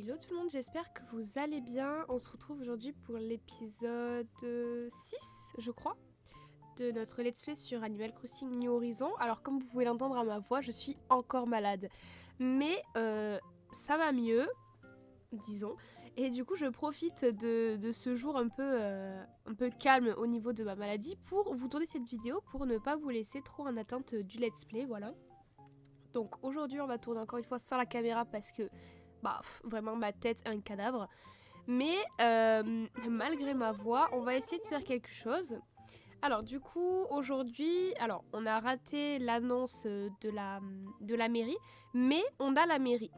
Hello tout le monde, j'espère que vous allez bien. On se retrouve aujourd'hui pour l'épisode 6, je crois, de notre let's play sur Animal Crossing New Horizons. Alors comme vous pouvez l'entendre à ma voix, je suis encore malade. Mais ça va mieux, disons. Et du coup, je profite de ce jour un peu calme au niveau de ma maladie pour vous tourner cette vidéo pour ne pas vous laisser trop en attente du let's play, voilà. Donc aujourd'hui, on va tourner encore une fois sans la caméra parce que vraiment ma tête est un cadavre. Mais malgré ma voix, on va essayer de faire quelque chose. Alors du coup, aujourd'hui, on a raté l'annonce de la mairie, mais on a la mairie.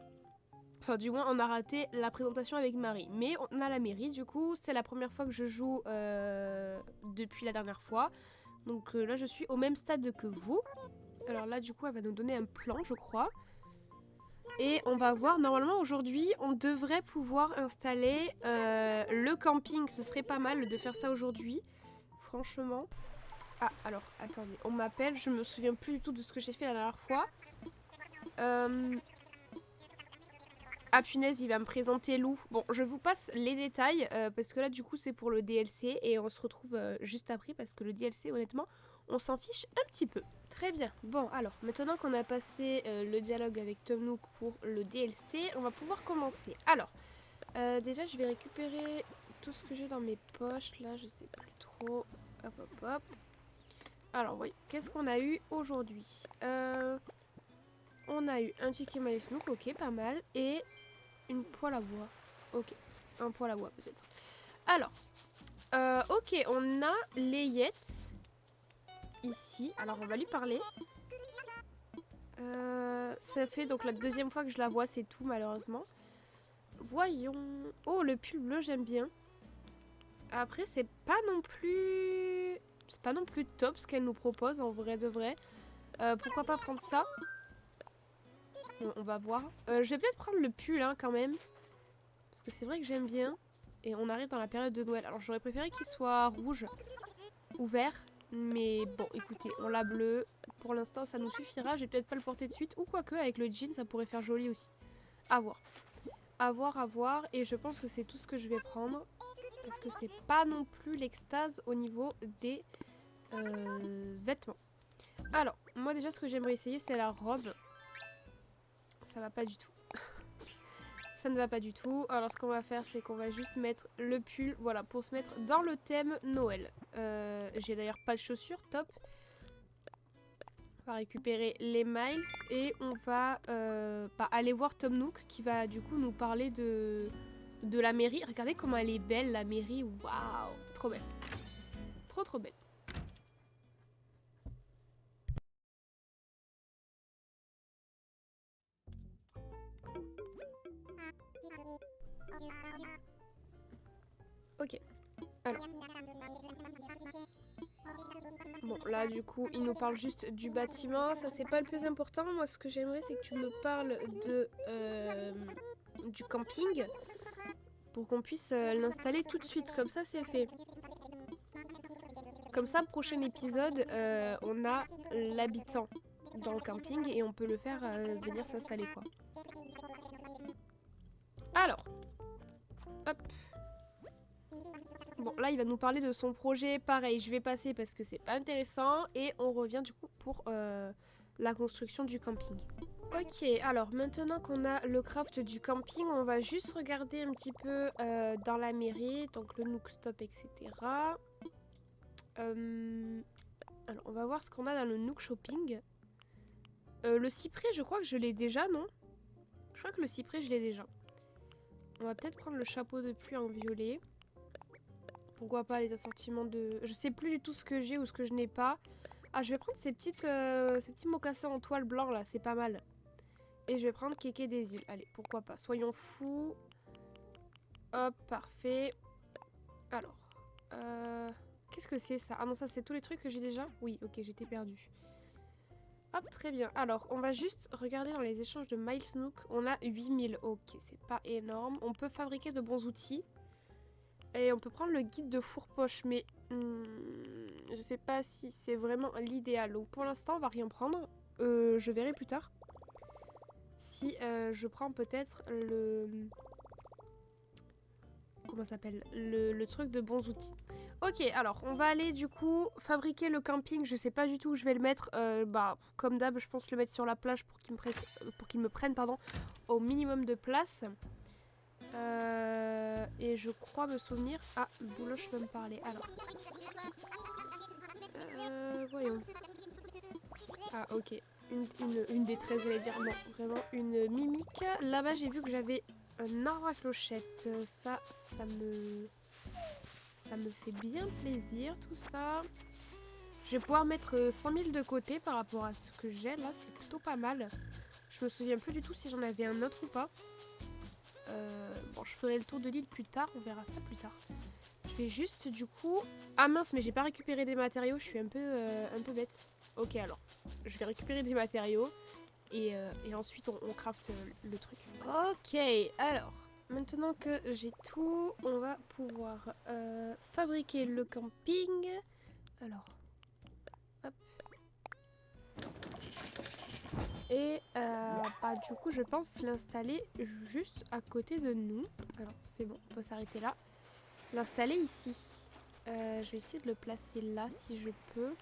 Enfin, du moins, on a raté la présentation avec Marie. Mais on a la mairie, du coup, c'est la première fois que je joue depuis la dernière fois. Donc là, je suis au même stade que vous. Alors là, du coup, elle va nous donner un plan, je crois. Et on va voir, normalement aujourd'hui on devrait pouvoir installer le camping, ce serait pas mal de faire ça aujourd'hui, franchement. Ah alors attendez, on m'appelle, je me souviens plus du tout de ce que j'ai fait la dernière fois. Ah punaise, il va me présenter Lou. Bon, je vous passe les détails parce que là du coup c'est pour le DLC et on se retrouve juste après parce que le DLC honnêtement on s'en fiche un petit peu. Très bien, bon alors maintenant qu'on a passé le dialogue avec Tom Nook pour le DLC, on va pouvoir commencer. Alors, déjà je vais récupérer tout ce que j'ai dans mes poches là, je sais plus trop. Hop hop hop. Alors oui, qu'est-ce qu'on a eu aujourd'hui On a eu un ticket Miles Nook, ok pas mal, et une poêle à bois. Ok, un poêle à bois peut-être. Alors, ok, on a Layette ici. Alors on va lui parler. Ça fait donc la deuxième fois que je la vois, c'est tout malheureusement. Voyons. Oh, le pull bleu, j'aime bien. Après, c'est pas non plus... C'est pas non plus top ce qu'elle nous propose en vrai de vrai. Pourquoi pas prendre ça? Bon, on va voir. Je vais peut-être prendre le pull hein, quand même. Parce que c'est vrai que j'aime bien. Et on arrive dans la période de Noël. Alors j'aurais préféré qu'il soit rouge ou vert. Mais bon, écoutez, on l'a bleu. Pour l'instant, ça nous suffira. Je vais peut-être pas le porter de suite. Ou quoique, avec le jean, ça pourrait faire joli aussi. À voir. À voir, à voir. Et je pense que c'est tout ce que je vais prendre. Parce que c'est pas non plus l'extase au niveau des vêtements. Alors, moi déjà, ce que j'aimerais essayer, c'est la robe. Ça va pas du tout. Ça ne va pas du tout. Alors ce qu'on va faire, c'est qu'on va juste mettre le pull, voilà, pour se mettre dans le thème Noël. J'ai d'ailleurs pas de chaussures, top. On va récupérer les miles et on va aller voir Tom Nook qui va du coup nous parler de la mairie. Regardez comment elle est belle, la mairie. Waouh, trop belle. Trop trop belle. Ok. Alors. Bon, là, du coup, il nous parle juste du bâtiment. Ça, c'est pas le plus important. Moi, ce que j'aimerais, c'est que tu me parles du camping pour qu'on puisse l'installer tout de suite. Comme ça, c'est fait. Comme ça, prochain épisode, on a l'habitant dans le camping et on peut le faire venir s'installer, quoi. Alors, hop. Bon, là, il va nous parler de son projet. Pareil, je vais passer parce que c'est pas intéressant. Et on revient du coup pour la construction du camping. Ok, alors maintenant qu'on a le craft du camping, on va juste regarder un petit peu dans la mairie. Donc le Nook Stop, etc. Alors, on va voir ce qu'on a dans le Nook Shopping. Le cyprès, je crois que je l'ai déjà, non? Je crois que le cyprès, je l'ai déjà. On va peut-être prendre le chapeau de pluie en violet. Pourquoi pas les assortiments de... Je sais plus du tout ce que j'ai ou ce que je n'ai pas. Ah, je vais prendre ces petits mocassins en toile blanc là, c'est pas mal. Et je vais prendre Kéké des îles. Allez, pourquoi pas. Soyons fous. Hop, parfait. Alors, qu'est-ce que c'est ça? Ah non, ça c'est tous les trucs que j'ai déjà? Oui, ok, j'étais perdue. Hop, très bien. Alors, on va juste regarder dans les échanges de Miles Nook. On a 8000. Ok, c'est pas énorme. On peut fabriquer de bons outils. Et on peut prendre le guide de fourre-poche, mais je sais pas si c'est vraiment l'idéal. Donc pour l'instant, on va rien prendre. Je verrai plus tard. Si je prends peut-être comment ça s'appelle, le truc de bons outils. Ok, alors on va aller du coup fabriquer le camping. Je sais pas du tout où je vais le mettre. Bah, comme d'hab, je pense le mettre sur la plage pour qu'il me prenne pardon, au minimum de place. Et je crois me souvenir... Ah, Bouloche veut me parler. Alors. Voyons. Ah, ok. Une détresse, j'allais dire. Non, vraiment une mimique. Là-bas, j'ai vu que j'avais un arbre à clochette. Ça me fait bien plaisir, tout ça. Je vais pouvoir mettre 100 000 de côté par rapport à ce que j'ai. Là, c'est plutôt pas mal. Je me souviens plus du tout si j'en avais un autre ou pas. Bon, je ferai le tour de l'île plus tard. On verra ça plus tard. Je vais juste, du coup... Ah mince, mais j'ai pas récupéré des matériaux. Je suis un peu bête. Ok, alors. Je vais récupérer des matériaux. Et ensuite, on craft le truc. Ok, alors... Maintenant que j'ai tout, on va pouvoir fabriquer le camping. Alors, hop. Et bah, du coup, je pense l'installer juste à côté de nous. Alors, c'est bon, on peut s'arrêter là. L'installer ici. Je vais essayer de le placer là si je peux.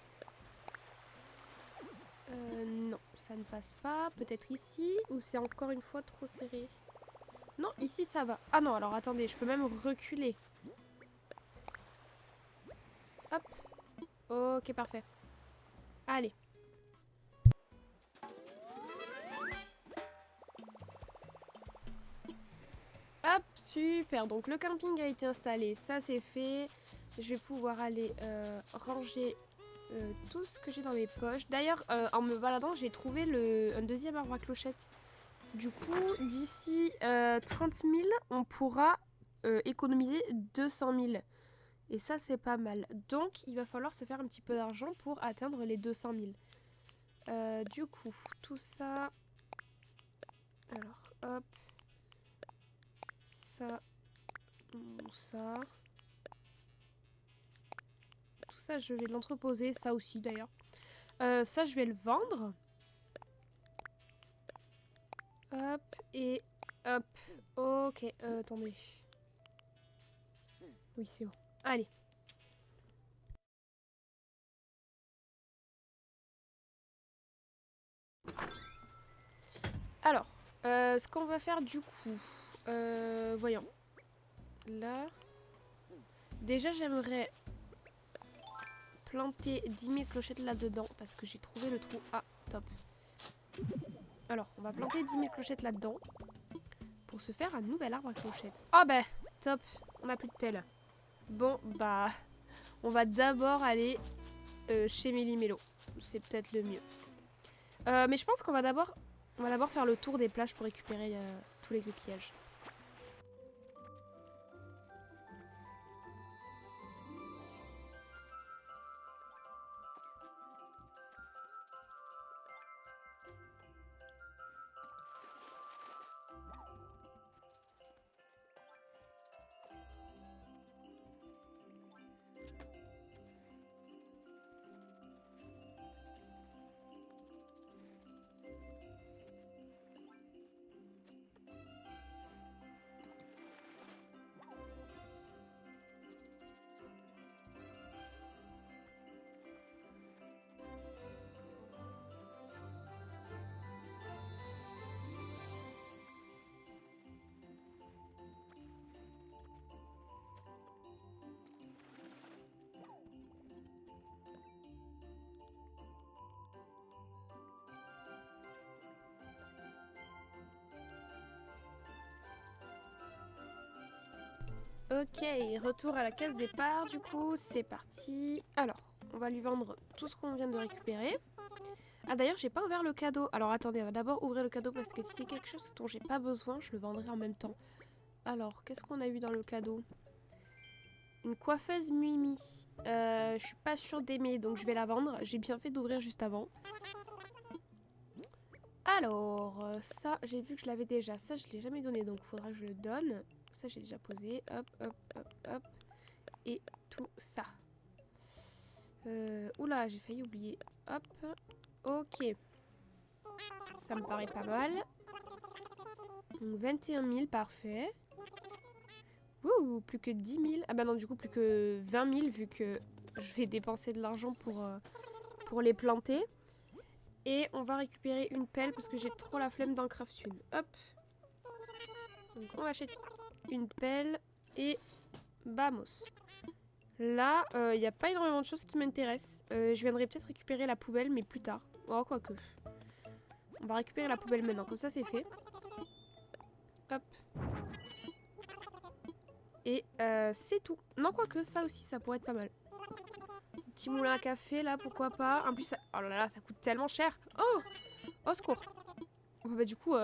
Non, ça ne passe pas. Peut-être ici, ou c'est encore une fois trop serré. Non, ici ça va. Ah non, alors attendez, je peux même reculer. Hop. Ok, parfait. Allez. Hop, super. Donc le camping a été installé, ça c'est fait. Je vais pouvoir aller ranger tout ce que j'ai dans mes poches. D'ailleurs, en me baladant, j'ai trouvé un deuxième arbre à clochette. Du coup, d'ici 30 000, on pourra économiser 200 000. Et ça, c'est pas mal. Donc, il va falloir se faire un petit peu d'argent pour atteindre les 200 000. Du coup, tout ça... Alors, hop. Ça. Ça. Tout ça, je vais l'entreposer. Ça aussi, d'ailleurs. Ça, je vais le vendre. Hop. Et hop. Ok. Attendez. Oui, c'est bon. Allez. Alors, ce qu'on va faire du coup, voyons. Là, déjà j'aimerais planter 10 000 clochettes là-dedans parce que j'ai trouvé le trou. Ah, top. Alors, on va planter 10 000 clochettes là-dedans pour se faire un nouvel arbre à clochettes. Oh bah, top, on n'a plus de pelle. Bon, bah, on va d'abord aller chez Méli-Mélo. C'est peut-être le mieux. Mais je pense qu'on va d'abord faire le tour des plages pour récupérer tous les coquillages. Ok, retour à la case départ, du coup, c'est parti. Alors, on va lui vendre tout ce qu'on vient de récupérer. Ah d'ailleurs, j'ai pas ouvert le cadeau. Alors attendez, on va d'abord ouvrir le cadeau parce que si c'est quelque chose dont j'ai pas besoin, je le vendrai en même temps. Alors, qu'est-ce qu'on a eu dans le cadeau? Une coiffeuse Mimi. Je suis pas sûre d'aimer, donc je vais la vendre. J'ai bien fait d'ouvrir juste avant. Alors, ça, j'ai vu que je l'avais déjà. Ça, je l'ai jamais donné, donc il faudra que je le donne. Ça, j'ai déjà posé. Hop, hop, hop, hop. Et tout ça. Oula, j'ai failli oublier. Hop. Ok. Ça me paraît pas mal. Donc 21 000, parfait. Ouh, plus que 10 000. Ah bah non, du coup, plus que 20 000 vu que je vais dépenser de l'argent pour les planter. Et on va récupérer une pelle parce que j'ai trop la flemme d'en craft une. Hop. Donc on achète une pelle et vamos. Là, il n'y a pas énormément de choses qui m'intéressent. Je viendrai peut-être récupérer la poubelle, mais plus tard. Oh, quoique. On va récupérer la poubelle maintenant, comme ça c'est fait. Hop. Et c'est tout. Non, quoique, ça aussi, ça pourrait être pas mal. Petit moulin à café, là, pourquoi pas. En plus, ça... oh là là, ça coûte tellement cher. Oh, au secours. Bon, bah, du coup,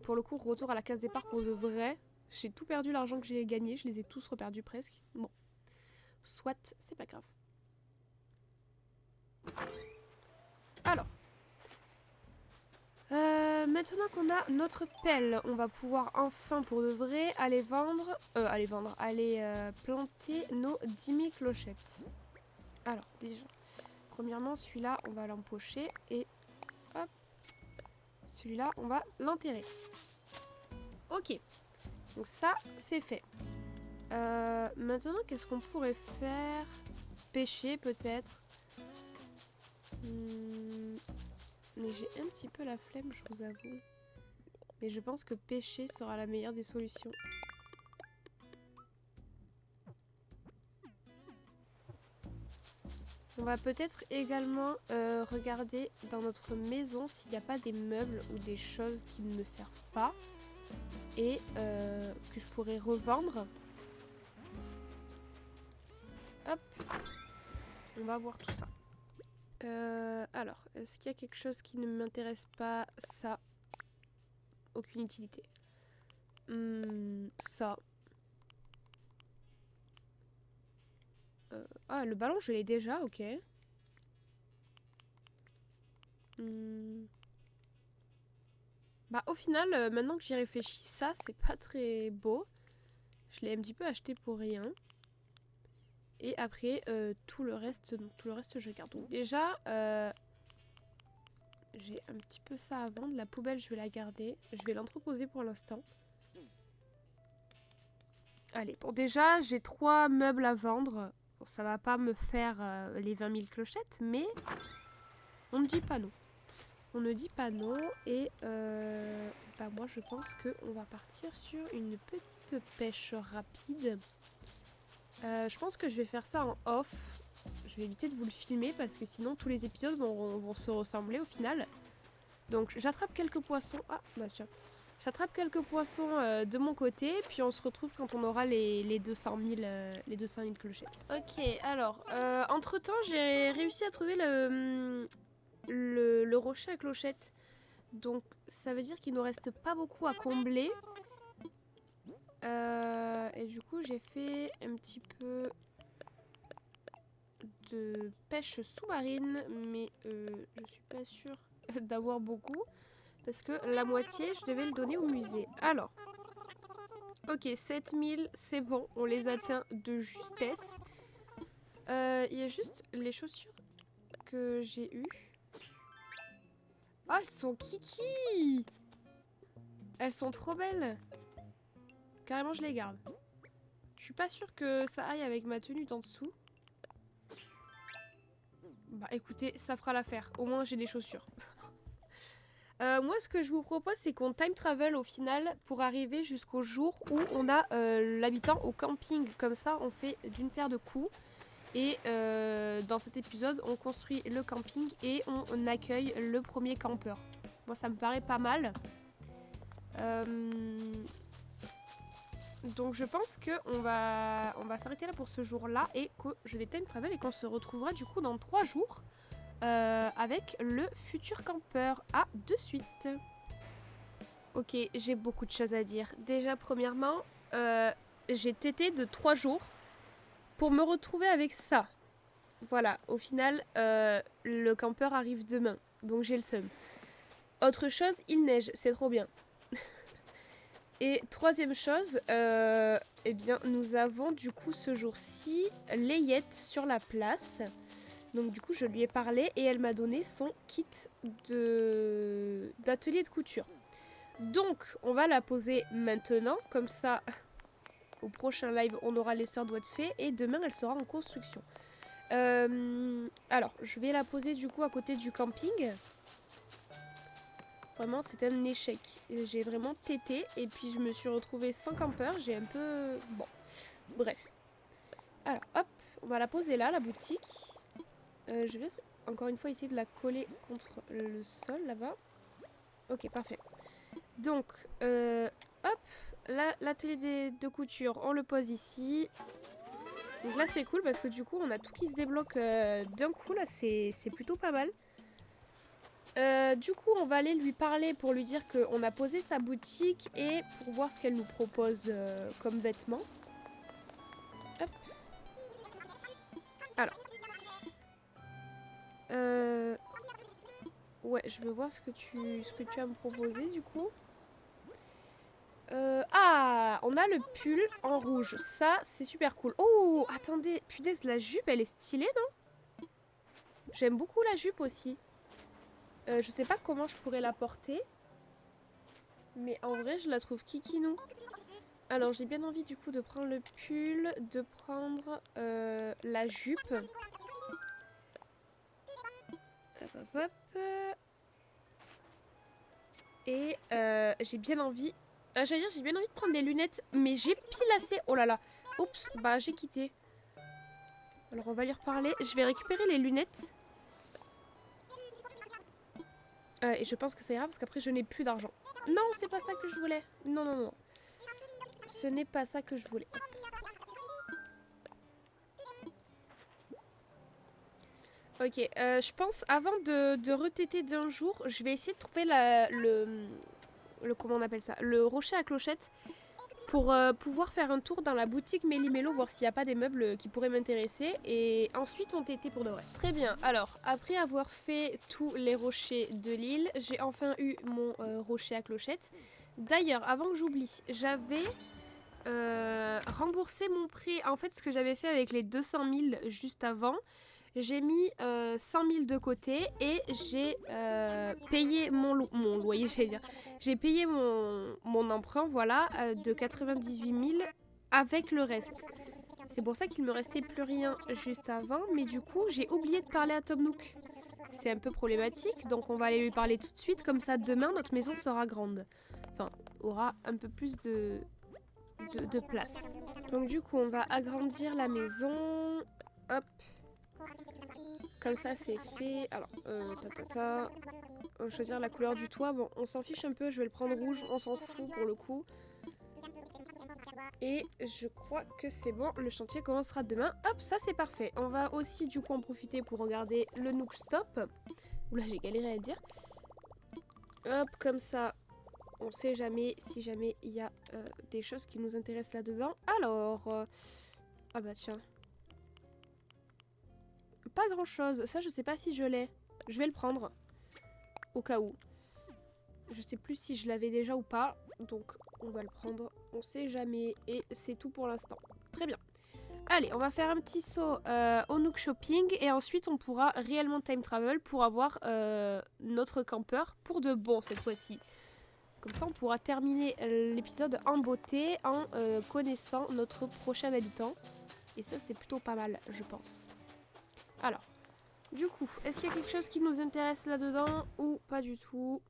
pour le coup, retour à la case départ pour de vrai. J'ai tout perdu l'argent que j'ai gagné. Je les ai tous reperdus presque. Bon. Soit, c'est pas grave. Alors. Maintenant qu'on a notre pelle, on va pouvoir enfin pour de vrai aller planter nos 10 000 clochettes. Alors déjà, premièrement celui-là on va l'empocher et hop, celui-là on va l'enterrer. Ok, donc ça c'est fait. Maintenant qu'est-ce qu'on pourrait faire? Pêcher peut-être. Mais j'ai un petit peu la flemme, je vous avoue. Mais je pense que pêcher sera la meilleure des solutions. On va peut-être également regarder dans notre maison s'il n'y a pas des meubles ou des choses qui ne me servent pas et que je pourrais revendre. Hop, on va voir tout ça. Alors, est-ce qu'il y a quelque chose qui ne m'intéresse pas? Ça, aucune utilité. Ça. Ah, le ballon, je l'ai déjà, ok. Bah, au final, maintenant que j'y réfléchis, ça, c'est pas très beau. Je l'ai un petit peu acheté pour rien. Et après, tout le reste, je garde. Donc déjà, j'ai un petit peu ça à vendre. La poubelle, je vais la garder. Je vais l'entreposer pour l'instant. Allez, bon déjà, j'ai 3 meubles à vendre. Bon, ça va pas me faire les 20 000 clochettes, mais on ne dit pas non. On ne dit pas non. Et bah moi, je pense qu'on va partir sur une petite pêche rapide. Je pense que je vais faire ça en off. Je vais éviter de vous le filmer parce que sinon tous les épisodes vont se ressembler au final. Donc j'attrape quelques poissons. Ah bah tiens. J'attrape quelques poissons de mon côté. Puis on se retrouve quand on aura les 200 000 clochettes. Ok, alors entre temps j'ai réussi à trouver le rocher à clochettes. Donc ça veut dire qu'il nous reste pas beaucoup à combler. Et du coup j'ai fait un petit peu de pêche sous-marine, mais je suis pas sûre d'avoir beaucoup parce que la moitié je devais le donner au musée. Alors, ok, 7000 c'est bon, on les atteint de justesse. Il y a juste les chaussures que j'ai eues. Oh, elles sont kiki! Elles sont trop belles! Carrément, je les garde. Je suis pas sûre que ça aille avec ma tenue d'en dessous. Bah écoutez, ça fera l'affaire. Au moins, j'ai des chaussures. Moi, ce que je vous propose, c'est qu'on time travel au final pour arriver jusqu'au jour où on a l'habitant au camping. Comme ça, on fait d'une paire de coups. Et dans cet épisode, on construit le camping et on accueille le premier campeur. Moi, ça me paraît pas mal. Donc je pense qu'on va s'arrêter là pour ce jour-là et que je vais time travel et qu'on se retrouvera du coup dans 3 jours avec le futur campeur. À de suite. Ok, j'ai beaucoup de choses à dire. Déjà, premièrement, j'ai tété de 3 jours pour me retrouver avec ça. Voilà, au final, le campeur arrive demain, donc j'ai le seum. Autre chose, il neige, c'est trop bien. Et troisième chose, eh bien, nous avons du coup ce jour-ci Layette sur la place. Donc du coup, je lui ai parlé et elle m'a donné son kit d'atelier de couture. Donc, on va la poser maintenant, comme ça, au prochain live, on aura les sœurs doigts de fée et demain, elle sera en construction. Alors, je vais la poser du coup à côté du camping. Vraiment, c'est un échec. J'ai vraiment tété et puis je me suis retrouvée sans campeur. J'ai un peu... Bon, bref. Alors, hop, on va la poser là, la boutique. Je vais encore une fois essayer de la coller contre le sol là-bas. Ok, parfait. Donc, hop, l'atelier de couture, on le pose ici. Donc là, c'est cool parce que du coup, on a tout qui se débloque d'un coup. Là, c'est plutôt pas mal. Du coup, on va aller lui parler pour lui dire qu'on a posé sa boutique et pour voir ce qu'elle nous propose comme vêtements. Hop. Alors. Ouais, je veux voir ce que tu as à me proposer du coup. Ah, on a le pull en rouge. Ça, c'est super cool. Oh, attendez, punaise, la jupe, elle est stylée, non? J'aime beaucoup la jupe aussi. Je sais pas comment je pourrais la porter. Mais en vrai, je la trouve kikinou. Alors, j'ai bien envie du coup de prendre le pull, de prendre la jupe. Hop, hop, hop. Et j'ai bien envie... j'allais dire, j'ai bien envie de prendre des lunettes, mais j'ai pile assez... Oh là là. Oups, bah j'ai quitté. Alors, on va lui reparler. Je vais récupérer les lunettes. Et je pense que ça ira parce qu'après, je n'ai plus d'argent. Non, c'est pas ça que je voulais. Non, non, non. Ce n'est pas ça que je voulais. Ok, je pense avant de retéter d'un jour, je vais essayer de trouver le comment on appelle ça, le rocher à clochette pour pouvoir faire un tour dans la boutique Méli-Mélo, voir s'il n'y a pas des meubles qui pourraient m'intéresser et ensuite on tété pour de vrai. Très bien, alors après avoir fait tous les rochers de l'île, j'ai enfin eu mon rocher à clochette. D'ailleurs, avant que j'oublie, j'avais remboursé mon prêt, en fait ce que j'avais fait avec les 200 000 juste avant. J'ai mis 100 000 de côté et j'ai payé mon loyer, j'allais dire. J'ai payé mon emprunt, voilà, de 98 000 avec le reste. C'est pour ça qu'il me restait plus rien juste avant, mais du coup, j'ai oublié de parler à Tom Nook. C'est un peu problématique, donc on va aller lui parler tout de suite, comme ça demain notre maison sera grande. Enfin, aura un peu plus de place. Donc du coup, on va agrandir la maison. Hop. Comme ça, c'est fait. Alors, on va choisir la couleur du toit. Bon, on s'en fiche un peu. Je vais le prendre rouge. On s'en fout pour le coup. Et je crois que c'est bon. Le chantier commencera demain. Hop, ça c'est parfait. On va aussi du coup en profiter pour regarder le Nook Stop. Oula, j'ai galéré à le dire. Hop, comme ça. On sait jamais si jamais il y a des choses qui nous intéressent là-dedans. Alors... ah bah tiens. Pas grand chose. Ça, je sais pas si je l'ai. Je vais le prendre. Au cas où. Je sais plus si je l'avais déjà ou pas. Donc, on va le prendre. On sait jamais. Et c'est tout pour l'instant. Très bien. Allez, on va faire un petit saut au Nook Shopping. Et ensuite, on pourra réellement time travel pour avoir notre campeur pour de bon cette fois-ci. Comme ça, on pourra terminer l'épisode en beauté en connaissant notre prochain habitant. Et ça, c'est plutôt pas mal, je pense. Alors, du coup, est-ce qu'il y a quelque chose qui nous intéresse là-dedans ou pas du tout?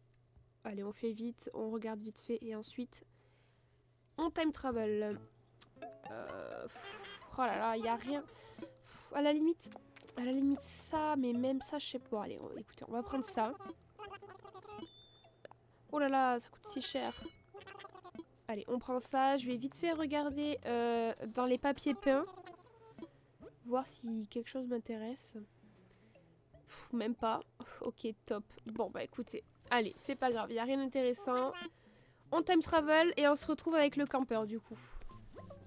Allez, on fait vite, on regarde vite fait et ensuite, on time travel. Oh là là, il n'y a rien. À la limite ça, mais même ça, je sais pas. Allez, écoutez, on va prendre ça. Oh là là, ça coûte si cher. Allez, on prend ça. Je vais vite fait regarder dans les papiers peints. Voir si quelque chose m'intéresse. Même pas. Ok, top. Bon, bah écoutez. Allez, c'est pas grave. Il n'y a rien d'intéressant. On time travel et on se retrouve avec le campeur du coup.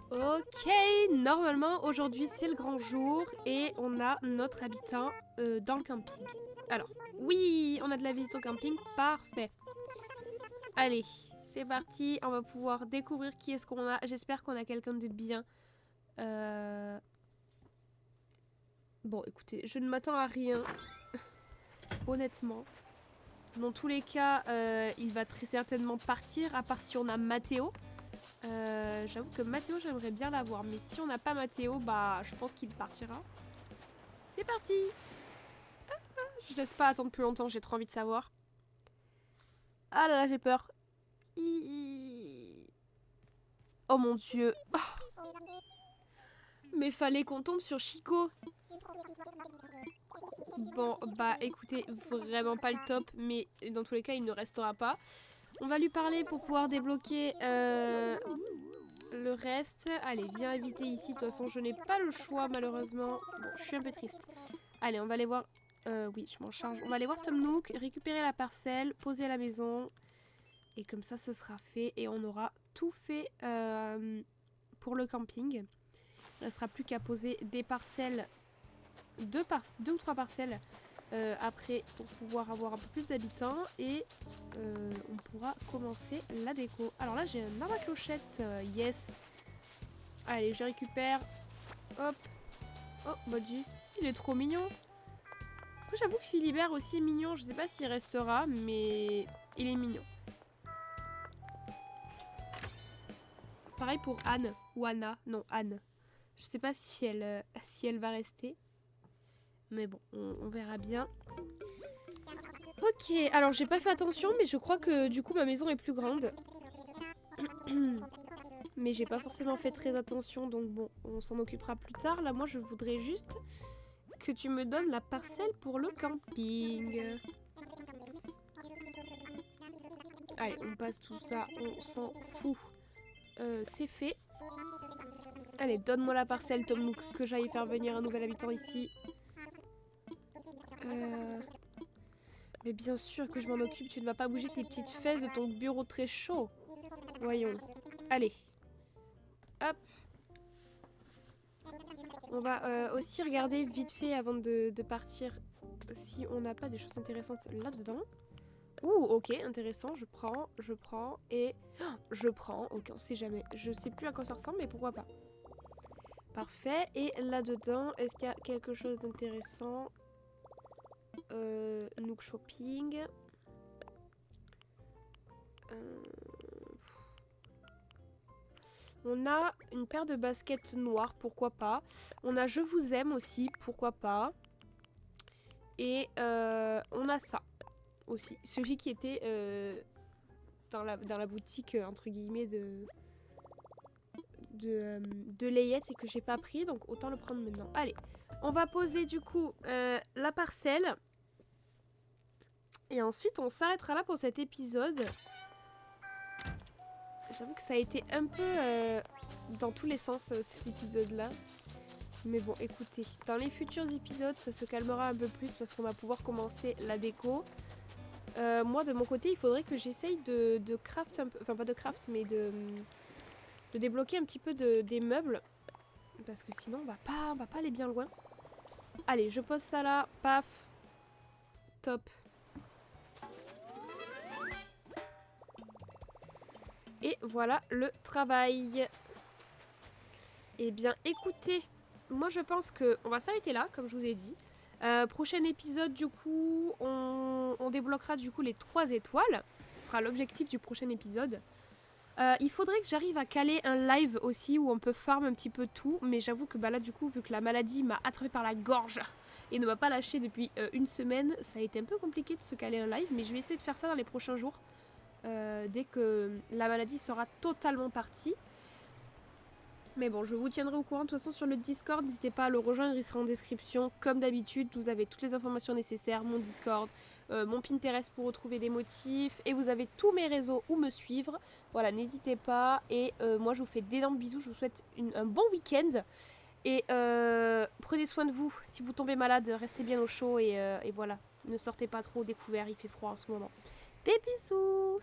Ok, normalement aujourd'hui c'est le grand jour et on a notre habitant dans le camping. Alors, oui, on a de la visite au camping. Parfait. Allez, c'est parti. On va pouvoir découvrir qui est-ce qu'on a. J'espère qu'on a quelqu'un de bien. Bon, écoutez, je ne m'attends à rien. Honnêtement. Dans tous les cas, il va très certainement partir, à part si on a Mathéo. J'avoue que Mathéo, j'aimerais bien l'avoir. Mais si on n'a pas Mathéo, bah je pense qu'il partira. C'est parti. Je laisse pas attendre plus longtemps, j'ai trop envie de savoir. Ah là là, j'ai peur. Oh mon dieu. Mais fallait qu'on tombe sur Chico. Bon, bah écoutez, vraiment pas le top, mais dans tous les cas, il ne restera pas. On va lui parler pour pouvoir débloquer le reste. Allez, viens habiter ici. De toute façon, je n'ai pas le choix, malheureusement. Bon, je suis un peu triste. Allez, on va aller voir... oui, je m'en charge. On va aller voir Tom Nook, récupérer la parcelle, poser à la maison. Et comme ça, ce sera fait. Et on aura tout fait pour le camping. Il ne restera plus qu'à poser des parcelles, deux ou trois parcelles après pour pouvoir avoir un peu plus d'habitants. Et on pourra commencer la déco. Alors là, j'ai un arbre à clochette. Yes. Allez, je récupère. Hop. Oh, Bodji. Il est trop mignon. J'avoue que Philibert aussi est mignon. Je sais pas s'il restera, mais il est mignon. Pareil pour Anne ou Anna. Non, Anne. Je sais pas si elle va rester. Mais bon, on verra bien. Ok, alors j'ai pas fait attention, mais je crois que du coup ma maison est plus grande. Mais j'ai pas forcément fait très attention, donc bon, on s'en occupera plus tard. Là, moi, je voudrais juste que tu me donnes la parcelle pour le camping. Allez, on passe tout ça, on s'en fout. C'est fait. Allez, donne-moi la parcelle, Tom Nook, que j'aille faire venir un nouvel habitant ici. Mais bien sûr que je m'en occupe, tu ne vas pas bouger tes petites fesses de ton bureau très chaud. Voyons. Allez. Hop. On va aussi regarder vite fait avant de partir si on n'a pas des choses intéressantes là-dedans. Ouh, ok, intéressant, je prends et... Oh, je prends, ok, on sait jamais. Je sais plus à quoi ça ressemble, mais pourquoi pas. Parfait, et là-dedans, est-ce qu'il y a quelque chose d'intéressant? Nook Shopping. On a une paire de baskets noires, pourquoi pas. On a Je vous aime aussi, pourquoi pas. Et on a ça aussi. Celui qui était dans la boutique, entre guillemets, de layette et que j'ai pas pris. Donc autant le prendre maintenant. Allez, on va poser du coup la parcelle. Et ensuite, on s'arrêtera là pour cet épisode. J'avoue que ça a été un peu dans tous les sens cet épisode-là. Mais bon, écoutez, dans les futurs épisodes, ça se calmera un peu plus parce qu'on va pouvoir commencer la déco. Moi, de mon côté, il faudrait que j'essaye de craft un peu... Enfin, pas de craft, mais de débloquer un petit peu des meubles. Parce que sinon, on va pas aller bien loin. Allez, je pose ça là. Paf. Top. Et voilà le travail. Eh bien, écoutez, moi je pense qu'on va s'arrêter là, comme je vous ai dit. Prochain épisode, du coup, on débloquera du coup les 3 étoiles. Ce sera l'objectif du prochain épisode. Il faudrait que j'arrive à caler un live aussi où on peut farm un petit peu tout. Mais j'avoue que là, du coup, vu que la maladie m'a attrapé par la gorge et ne m'a pas lâché depuis une semaine, ça a été un peu compliqué de se caler un live. Mais je vais essayer de faire ça dans les prochains jours. Dès que la maladie sera totalement partie. Mais bon, je vous tiendrai au courant de toute façon sur le Discord. N'hésitez pas à le rejoindre, il sera en description. Comme d'habitude, vous avez toutes les informations nécessaires, mon Discord, mon Pinterest pour retrouver des motifs. Et vous avez tous mes réseaux où me suivre. Voilà, n'hésitez pas. Et moi, je vous fais d'énormes bisous. Je vous souhaite un bon week-end. Et prenez soin de vous. Si vous tombez malade, restez bien au chaud. Et voilà, ne sortez pas trop au découvert, il fait froid en ce moment. Des bisous!